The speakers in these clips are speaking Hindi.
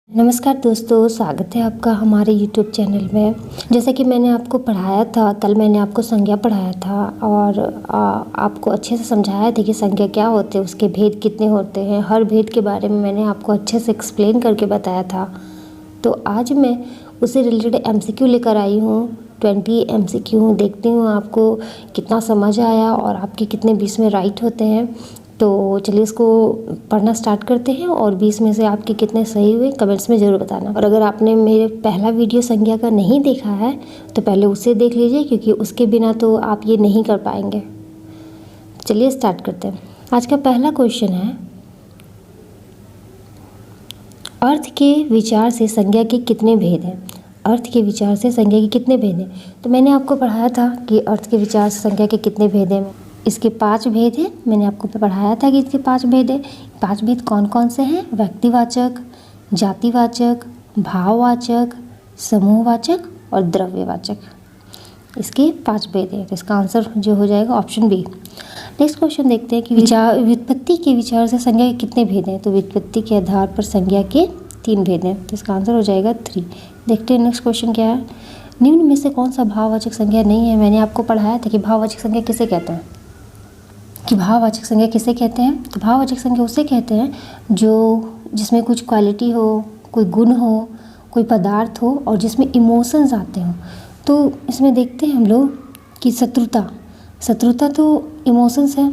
नमस्कार दोस्तों, स्वागत है आपका हमारे YouTube चैनल में। जैसा कि मैंने आपको पढ़ाया था, कल मैंने आपको संज्ञा पढ़ाया था और आपको अच्छे से समझाया था कि संज्ञा क्या होते हैं, उसके भेद कितने होते हैं। हर भेद के बारे में मैंने आपको अच्छे से एक्सप्लेन करके बताया था। तो आज मैं उससे रिलेटेड MCQ लेकर आई हूँ। 20 MCQ देखती हूँ आपको कितना समझ आया और आपके कितने 20 में राइट होते हैं। तो चलिए इसको पढ़ना स्टार्ट करते हैं और 20 में से आपके कितने सही हुए कमेंट्स में ज़रूर बताना। और अगर आपने मेरे पहला वीडियो संज्ञा का नहीं देखा है तो पहले उसे देख लीजिए, क्योंकि उसके बिना तो आप ये नहीं कर पाएंगे। चलिए स्टार्ट करते हैं। आज का पहला क्वेश्चन है, अर्थ के विचार से संज्ञा के कितने भेद हैं। अर्थ के विचार से संज्ञा के कितने भेद हैं। तो मैंने आपको पढ़ाया था कि अर्थ के विचार से संज्ञा के कितने भेद हैं। इसके 5 भेद हैं। मैंने आपको पढ़ाया था कि इसके 5 भेद हैं। 5 भेद कौन कौन से हैं? व्यक्तिवाचक, जातिवाचक, भाववाचक, समूहवाचक और द्रव्यवाचक। इसके 5 भेद हैं। तो इसका आंसर जो हो जाएगा ऑप्शन बी। नेक्स्ट क्वेश्चन देखते हैं कि व्युत्पत्ति के विचार से संज्ञा के कितने भेद हैं। तो व्युत्पत्ति के आधार पर संज्ञा के 3 भेद हैं। तो इसका आंसर हो जाएगा 3। देखते हैं नेक्स्ट क्वेश्चन क्या है। निम्न में से कौन सा भाववाचक संज्ञा नहीं है। मैंने आपको पढ़ाया था कि भाववाचक संज्ञा किसे कहते हैं। भाववाचक संज्ञा किसे कहते हैं? तो भाववाचक संज्ञा उसे कहते हैं जिसमें कुछ क्वालिटी हो, कोई गुण हो, कोई पदार्थ हो और जिसमें इमोशंस आते हों। तो इसमें देखते हैं हम लोग कि शत्रुता तो इमोशंस है,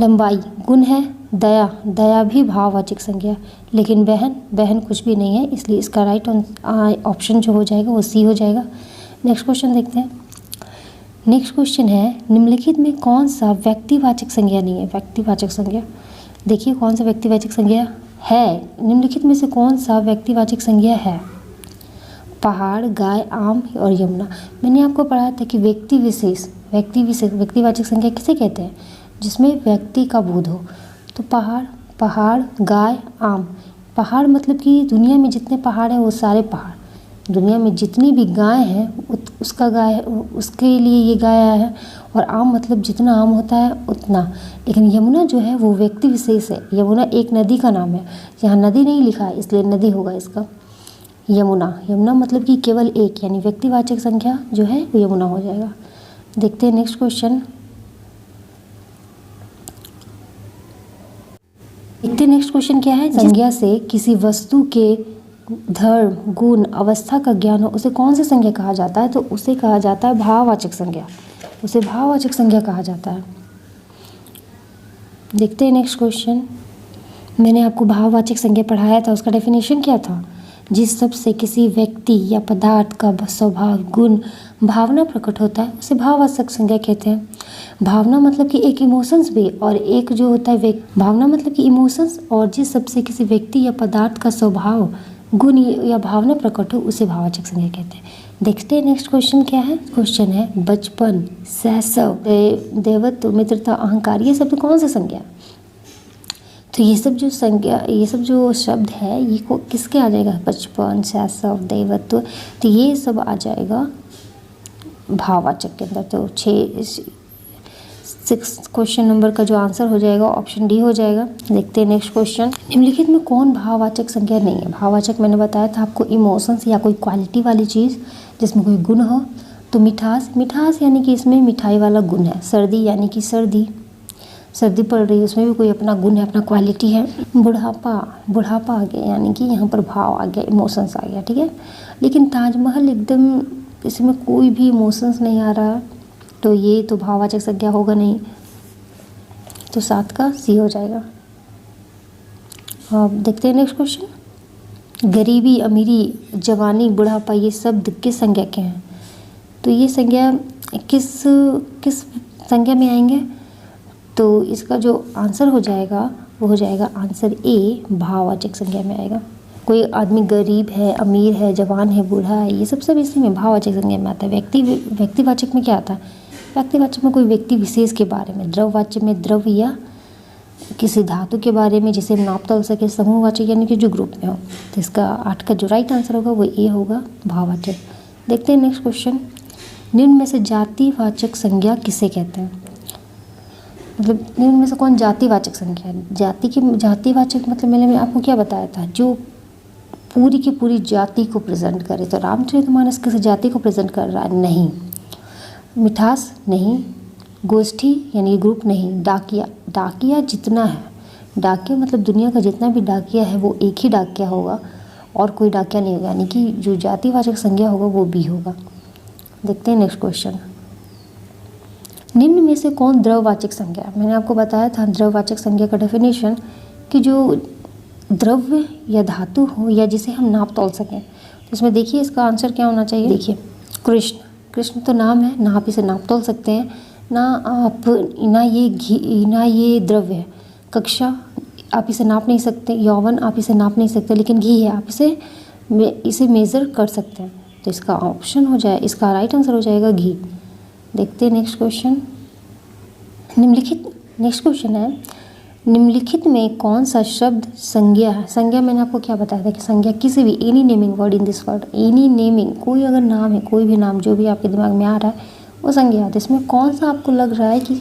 लंबाई गुण है, दया भी भाववाचक संज्ञा, लेकिन बहन कुछ भी नहीं है, इसलिए इसका राइट ऑप्शन जो हो जाएगा वो सी हो जाएगा। नेक्स्ट क्वेश्चन देखते हैं। नेक्स्ट क्वेश्चन है, निम्नलिखित में कौन सा व्यक्तिवाचक संज्ञा नहीं है। व्यक्तिवाचक संज्ञा देखिए कौन सा व्यक्तिवाचक संज्ञा है। निम्नलिखित में से कौन सा व्यक्तिवाचक संज्ञा है? पहाड़, गाय, आम और यमुना। मैंने आपको पढ़ाया था कि व्यक्तिवाचक संज्ञा किसे कहते हैं? जिसमें व्यक्ति का बोध हो। तो पहाड़, गाय, आम। पहाड़ मतलब कि दुनिया में जितने पहाड़ हैं वो सारे पहाड़, दुनिया में जितनी भी गाय हैं उसके लिए ये गाय आया है। और आम मतलब जितना आम होता है उतना। लेकिन यमुना जो है वो व्यक्ति विशेष है। यमुना एक नदी का नाम है। यहाँ नदी नहीं लिखा है इसलिए नदी होगा इसका। यमुना मतलब कि केवल एक, यानी व्यक्तिवाचक संख्या जो है वो यमुना हो जाएगा। देखते हैं नेक्स्ट क्वेश्चन। नेक्स्ट क्वेश्चन क्या है। संज्ञा से किसी वस्तु के धर्म, गुण, अवस्था का ज्ञान हो, उसे कौन सी संज्ञा कहा जाता है? तो उसे कहा जाता है भाववाचक संज्ञा। उसे भाववाचक संज्ञा कहा जाता है। देखते हैं नेक्स्ट क्वेश्चन। मैंने आपको भाववाचक संज्ञा पढ़ाया था, उसका डेफिनेशन क्या था? जिस शब्द से किसी व्यक्ति या पदार्थ का स्वभाव, गुण, भावना प्रकट होता है उसे भाववाचक संज्ञा कहते हैं। भावना मतलब कि एक इमोशंस भी, और एक जो होता है भावना मतलब कि इमोशंस, और जिस शब्द से किसी व्यक्ति या पदार्थ का स्वभाव, गुण या भावना प्रकट हो उसे भाववाचक संज्ञा कहते हैं। देखते हैं नेक्स्ट क्वेश्चन क्या है। क्वेश्चन है, बचपन, शैशव, देवत्व, मित्रता, अहंकार, ये सब कौन सा संज्ञा? तो ये सब जो शब्द है ये किसके आ जाएगा? बचपन, शैशव, देवत्व, तो ये सब आ जाएगा भाववाचक के अंदर। तो 6 क्वेश्चन नंबर का जो आंसर हो जाएगा ऑप्शन डी हो जाएगा। देखते हैं नेक्स्ट क्वेश्चन। निम्नलिखित में कौन भाववाचक संज्ञा नहीं है? भाववाचक मैंने बताया था आपको, इमोशंस या कोई क्वालिटी वाली चीज़ जिसमें कोई गुण हो। तो मिठास यानी कि इसमें मिठाई वाला गुण है। सर्दी यानी कि सर्दी पड़ रही है, उसमें भी कोई अपना गुण है, अपना क्वालिटी है। बुढ़ापा आ गया यानी कि यहाँ पर भाव आ गया, इमोशंस आ गया, ठीक है। लेकिन ताजमहल एकदम इसमें कोई भी इमोशंस नहीं आ रहा, तो ये तो भाववाचक संज्ञा होगा नहीं। तो 7 का सी हो जाएगा। अब देखते हैं नेक्स्ट क्वेश्चन। गरीबी, अमीरी, जवानी, बुढ़ापा, ये शब्द किस संज्ञा के हैं? तो ये संज्ञा किस संज्ञा में आएंगे? तो इसका जो आंसर हो जाएगा वो हो जाएगा आंसर ए, भाववाचक संज्ञा में आएगा। कोई आदमी गरीब है, अमीर है, जवान है, बूढ़ा है, ये सब इसी में भाववाचक संज्ञा में आता है। व्यक्तिवाचक में क्या आता है? व्यक्तिवाचक में कोई व्यक्ति विशेष के बारे में। द्रव्यवाचक में द्रव्य या किसी धातु के बारे में जिसे नाप तोल सके। समूहवाचक यानी कि जो ग्रुप में हो। तो इसका 8 का जो राइट आंसर होगा वो ए होगा, भाववाचक। देखते हैं नेक्स्ट क्वेश्चन। निम्न में से जातिवाचक संज्ञा किसे कहते हैं? मतलब निम्न में से कौन जातिवाचक संज्ञा है? जातिवाचक मतलब मैंने आपको क्या बताया था, जो पूरी की पूरी जाति को प्रेजेंट करे। तो रामचरितमानस किसी जाति को प्रेजेंट कर रहा है? नहीं। मिठास? नहीं। गोष्ठी यानी ग्रुप? नहीं। डाकिया? डाकिया जितना है, डाकिया मतलब दुनिया का जितना भी डाकिया है वो एक ही डाकिया होगा और कोई डाकिया नहीं होगा, यानी कि जो जातिवाचक संज्ञा होगा वो भी होगा। देखते हैं नेक्स्ट क्वेश्चन। निम्न में से कौन द्रववाचक संज्ञा है? मैंने आपको बताया था द्रववाचक संज्ञा का डेफिनेशन कि जो द्रव्य या धातु हो या जिसे हम नाप तोल सकें। तो इसमें देखिए इसका आंसर क्या होना चाहिए। देखिए कृष्ण, कृष्ण तो नाम है, ना आप इसे नाप तोल सकते हैं, ना ये घी, ना ये द्रव्य है। कक्षा आप इसे नाप नहीं सकते, यौवन आप इसे नाप नहीं सकते, लेकिन घी है, आप इसे मेज़र कर सकते हैं। तो इसका ऑप्शन हो जाए, इसका राइट आंसर हो जाएगा घी। देखते हैं नेक्स्ट क्वेश्चन। नेक्स्ट क्वेश्चन है निम्नलिखित में कौन सा शब्द संज्ञा है? संज्ञा मैंने आपको क्या बताया था कि संज्ञा किसी भी any naming word in this word, any naming, कोई अगर नाम है, कोई भी नाम जो भी आपके दिमाग में आ रहा है वो संज्ञा है। तो इसमें कौन सा आपको लग रहा है कि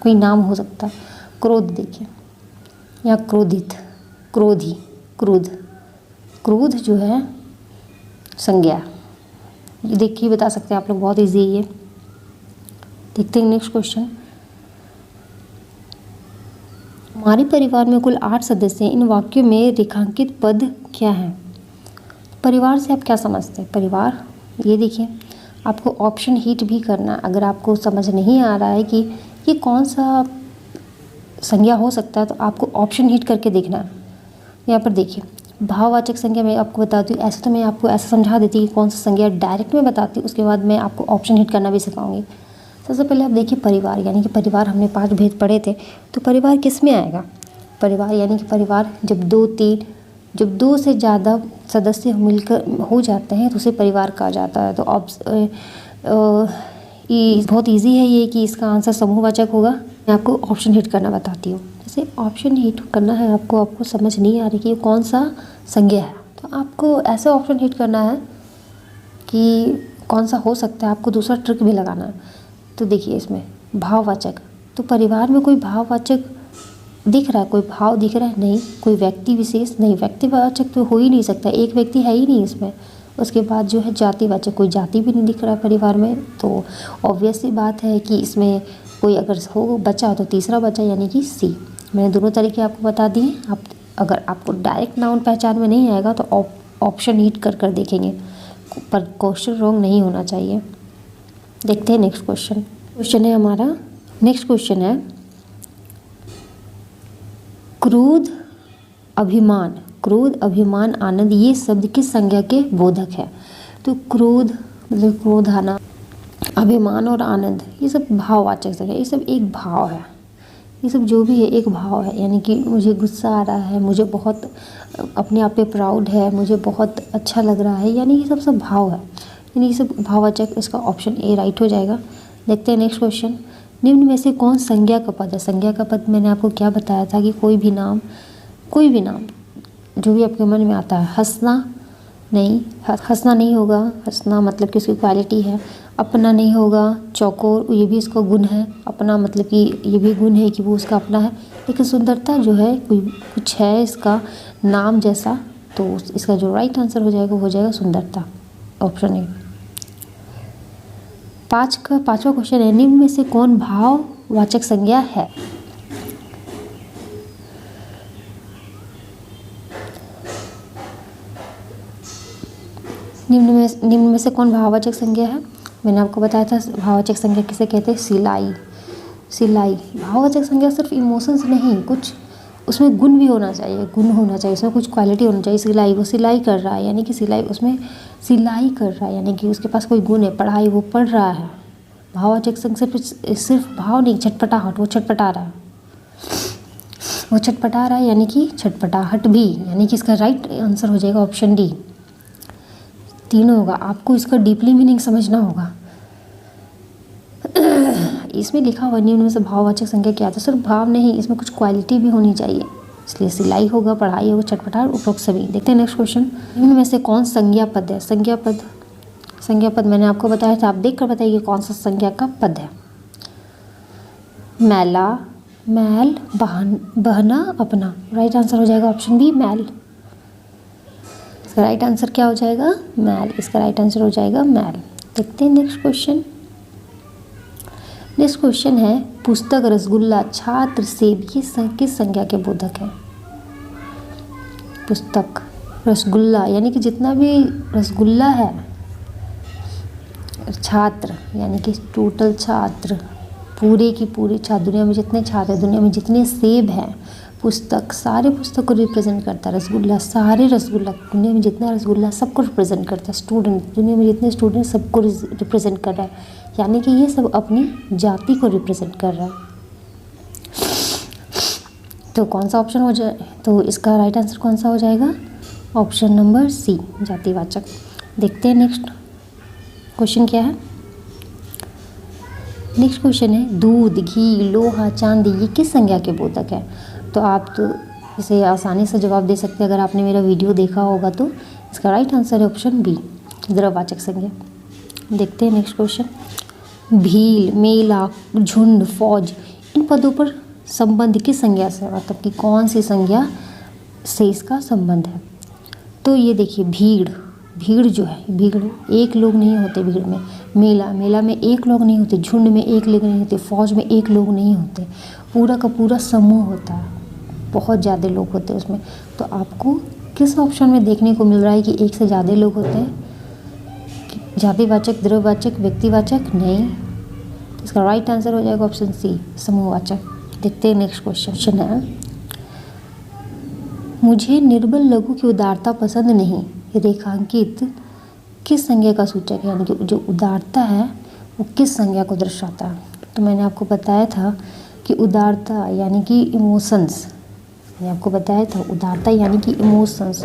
कोई नाम हो सकता है? क्रोध देखिए, या क्रोधित, क्रोधी, क्रोध, क्रोध जो है संज्ञा। ये देखिए बता सकते हैं आप लोग, बहुत ईजी है ये। देखते हैं नेक्स्ट क्वेश्चन। हमारे परिवार में कुल 8 सदस्य हैं, इन वाक्यों में रेखांकित पद क्या है? परिवार से आप क्या समझते हैं? परिवार, ये देखिए आपको ऑप्शन हिट भी करना, अगर आपको समझ नहीं आ रहा है कि ये कौन सा संज्ञा हो सकता है तो आपको ऑप्शन हिट करके देखना है। यहाँ पर देखिए भाववाचक संज्ञा मैं आपको बताती हूँ, ऐसे तो मैं आपको ऐसा समझा देती कि कौन सा संज्ञा डायरेक्ट में बताती हूँ, उसके बाद मैं आपको ऑप्शन हिट करना भी सिखाऊंगी। सबसे पहले आप देखिए परिवार, यानी कि परिवार हमने 5 भेद पढ़े थे, तो परिवार किस में आएगा? परिवार यानी कि परिवार जब 2-3, जब 2 से ज़्यादा सदस्य मिलकर हो जाते हैं तो उसे परिवार कहा जाता है। तो बहुत ईजी है ये कि इसका आंसर समूहवाचक होगा। मैं आपको ऑप्शन हिट करना बताती हूँ। जैसे ऑप्शन हिट करना है आपको समझ नहीं आ रही कि कौन सा संज्ञा है, तो आपको ऐसे ऑप्शन हिट करना है कि कौन सा हो सकता है, आपको दूसरा ट्रिक भी लगाना है। तो देखिए इसमें भाववाचक, तो परिवार में कोई भाववाचक दिख रहा है, कोई भाव दिख रहा है? नहीं। कोई व्यक्ति विशेष? नहीं, व्यक्तिवाचक तो हो ही नहीं सकता, एक व्यक्ति है ही नहीं इसमें। उसके बाद जो है जातिवाचक, कोई जाति भी नहीं दिख रहा है परिवार में। तो ऑब्वियस सी बात है कि इसमें कोई अगर हो बचा तो तीसरा बचा, यानी कि सी। मैंने दोनों तरीके आपको बता दिए। आप अगर आपको डायरेक्ट नाउन पहचान में नहीं आएगा तो ऑप्शन हिट कर देखेंगे, पर क्वेश्चन रॉन्ग नहीं होना चाहिए। देखते हैं नेक्स्ट क्वेश्चन है हमारा। नेक्स्ट क्वेश्चन है क्रोध, अभिमान, क्रोध, अभिमान, आनंद, ये शब्द किस संज्ञा के बोधक है? तो क्रोध मतलब क्रोध आना, अभिमान और आनंद ये सब भाववाचक संज्ञा, ये सब एक भाव है, ये सब जो भी है एक भाव है। यानी कि मुझे गुस्सा आ रहा है, मुझे बहुत अपने आप पे प्राउड है, मुझे बहुत अच्छा लग रहा है, यानी ये सब भाव है, यानी ये सब भाववाचक। इसका ऑप्शन ए राइट हो जाएगा। देखते हैं नेक्स्ट क्वेश्चन। निम्न में से कौन संज्ञा का पद है? संज्ञा का पद मैंने आपको क्या बताया था कि कोई भी नाम जो भी आपके मन में आता है। हंसना नहीं, हंसना नहीं होगा, हंसना मतलब कि उसकी क्वालिटी है। अपना नहीं होगा, चौकोर, ये भी इसका गुण है। अपना मतलब कि ये भी गुण है कि वो उसका अपना है। लेकिन सुंदरता जो है कुछ है इसका नाम जैसा, तो इसका जो राइट आंसर हो जाएगा वो हो जाएगा सुंदरता, ऑप्शन ए। पांचवा क्वेश्चन है निम्न में से कौन भाववाचक संज्ञा है? निम्न में से कौन भाववाचक संज्ञा है? मैंने आपको बताया था भाववाचक संज्ञा किसे कहते हैं। सिलाई भाववाचक संज्ञा सिर्फ इमोशंस नहीं, कुछ उसमें गुण भी होना चाहिए, गुण होना चाहिए, उसमें कुछ क्वालिटी होना चाहिए। सिलाई, वो सिलाई कर रहा है, यानी कि सिलाई उसमें सिलाई कर रहा है, यानी कि उसके पास कोई गुण है। पढ़ाई, वो पढ़ रहा है। भाववाचक संज्ञा सिर्फ भाव नहीं, छटपटाहट, वो छटपटा रहा है, यानी कि छटपटाहट भी, यानी कि इसका राइट आंसर हो जाएगा ऑप्शन डी। तीनों होगा, आपको इसका डीपली मीनिंग समझना होगा। इसमें लिखा हुआ निम्न में से भाववाचक संज्ञा क्या था? सिर्फ भाव नहीं, इसमें कुछ क्वालिटी भी होनी चाहिए, इसलिए सिलाई होगा, पढ़ाई होगा, छटपटाहट, उपरोक्त सभी। देखते हैं नेक्स्ट क्वेश्चन। निम्न में से कौन संज्ञा पद है? संज्ञा पद मैंने आपको बताया था, आप देख कर बताइए कौन सा संज्ञा का पद है। मैला, मैल, बहना, अपना, राइट आंसर हो जाएगा ऑप्शन बी, मैल। इसका राइट आंसर क्या हो जाएगा? मैल। इसका राइट आंसर हो जाएगा मैल। देखते हैं नेक्स्ट क्वेश्चन। नेक्स्ट क्वेश्चन है, पुस्तक रसगुल्ला छात्र सेब किस संज्ञा के बोधक है? पुस्तक रसगुल्ला यानी कि जितना भी रसगुल्ला है, छात्र यानी कि टोटल छात्र, पूरे की पूरी छात्र, दुनिया में जितने छात्र हैं, दुनिया में जितने सेब हैं, पुस्तक सारे पुस्तक को रिप्रेजेंट करता है। रसगुल्ला सारे रसगुल्ला, दुनिया में जितना रसगुल्ला सबको रिप्रेजेंट करता है। स्टूडेंट, दुनिया में जितने स्टूडेंट सबको रिप्रेजेंट कर रहा है, यानी कि ये सब अपनी जाति को रिप्रेजेंट कर रहा है। तो कौन सा ऑप्शन हो जाए, तो इसका राइट आंसर कौन सा हो जाएगा? ऑप्शन नंबर सी, जातिवाचक। देखते हैं नेक्स्ट क्वेश्चन क्या है। नेक्स्ट क्वेश्चन है, दूध, घी, लोहा, चांदी ये किस संज्ञा के बोधक है? तो आप तो इसे आसानी से जवाब दे सकते हैं अगर आपने मेरा वीडियो देखा होगा। तो इसका राइट आंसर है ऑप्शन बी, द्रववाचक संज्ञा। देखते हैं नेक्स्ट क्वेश्चन। भील, मेला, झुंड, फौज इन पदों पर संबंध किस संज्ञा से, मतलब कि कौन सी संज्ञा से इसका संबंध है? तो ये देखिए, भीड़, भीड़ जो है, भीड़ एक लोग नहीं होते भीड़ में। मेला, मेला में एक लोग नहीं होते। झुंड में एक लोग नहीं होते। फौज में एक लोग नहीं होते। पूरा का पूरा समूह होता है, बहुत ज़्यादा लोग होते हैं उसमें। तो आपको किस ऑप्शन में देखने को मिल रहा है कि एक से ज़्यादा लोग होते हैं? जातिवाचक, द्रव्यवाचक, व्यक्तिवाचक? नहीं, इसका राइट आंसर हो जाएगा ऑप्शन सी, समूहवाचक। देखते हैं नेक्स्ट क्वेश्चन है, मुझे निर्बल लघु की उदारता पसंद नहीं, रेखांकित किस संज्ञा का सूचक है? यानी कि जो उदारता है वो किस संज्ञा को दर्शाता है? तो मैंने आपको बताया था कि उदारता यानी कि इमोशंस, मैंने आपको बताया था उदारता यानी कि इमोशंस,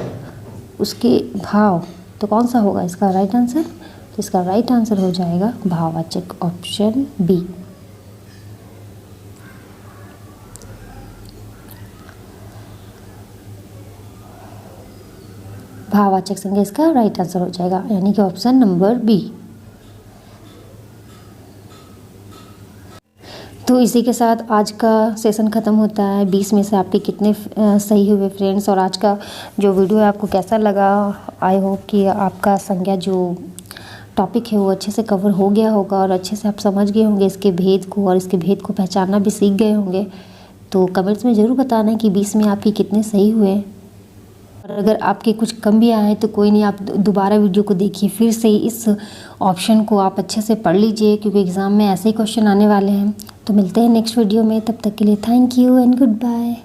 उसके भाव। तो कौन सा होगा इसका राइट आंसर? तो इसका राइट आंसर हो जाएगा भाववाचक, ऑप्शन बी। भाववाचक संज्ञा इसका राइट आंसर हो जाएगा, यानी कि ऑप्शन नंबर बी। तो इसी के साथ आज का सेशन ख़त्म होता है। 20 में से आपके कितने सही हुए फ्रेंड्स, और आज का जो वीडियो है आपको कैसा लगा? आई होप कि आपका संज्ञा जो टॉपिक है वो अच्छे से कवर हो गया होगा और अच्छे से आप समझ गए होंगे इसके भेद को, और इसके भेद को पहचानना भी सीख गए होंगे। तो कमेंट्स में ज़रूर बताना कि 20 में आपके कितने सही हुए, और अगर आपके कुछ कम भी आए तो कोई नहीं, आप दोबारा वीडियो को देखिए, फिर से इस ऑप्शन को आप अच्छे से पढ़ लीजिए, क्योंकि एग्ज़ाम में ऐसे ही क्वेश्चन आने वाले हैं। तो मिलते हैं नेक्स्ट वीडियो में, तब तक के लिए thank you and good bye.